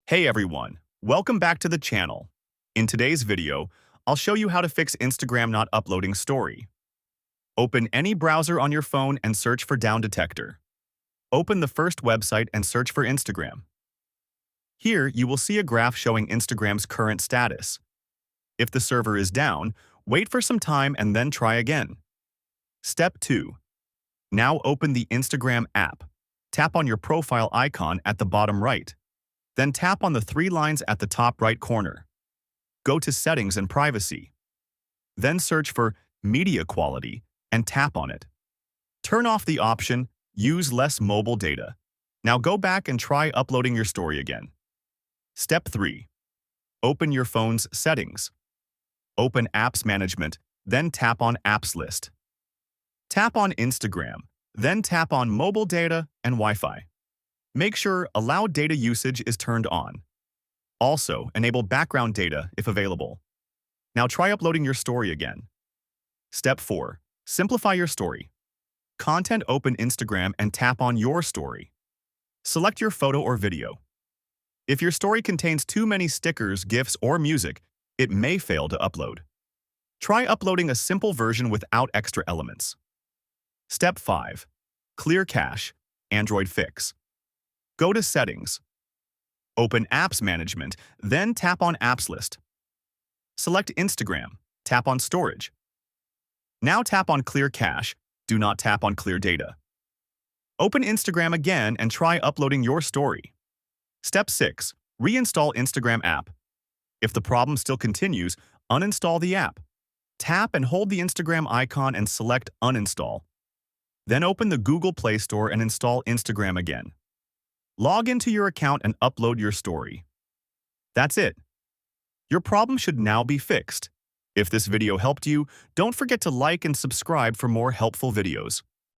Hey everyone, welcome back to the channel. In today's video, I'll show you how to fix Instagram not uploading story. Open any browser on your phone and search for Down Detector. Open the first website and search for Instagram. Here, you will see a graph showing Instagram's current status. If the server is down, wait for some time and then try again. Step 2. Now open the Instagram app. Tap on your profile icon at the bottom right. Then tap on the three lines at the top right corner. Go to Settings and Privacy. Then search for Media Quality and tap on it. Turn off the option Use Less Mobile Data. Now go back and try uploading your story again. Step 3. Open your phone's Settings. Open Apps Management, then tap on Apps List. Tap on Instagram, then tap on Mobile Data and Wi-Fi. Make sure Allow Data Usage is turned on. Also, enable background data if available. Now try uploading your story again. Step 4. Simplify your story. Content Open Instagram and tap on Your Story. Select your photo or video. If your story contains too many stickers, GIFs, or music, it may fail to upload. Try uploading a simple version without extra elements. Step 5. Clear Cache, Android Fix. Go to Settings. Open Apps Management, then tap on Apps List. Select Instagram, tap on Storage. Now tap on Clear Cache, do not tap on Clear Data. Open Instagram again and try uploading your story. Step 6. Reinstall Instagram app. If the problem still continues, uninstall the app. Tap and hold the Instagram icon and select Uninstall. Then open the Google Play Store and install Instagram again. Log into your account and upload your story. That's it. Your problem should now be fixed. If this video helped you, don't forget to like and subscribe for more helpful videos.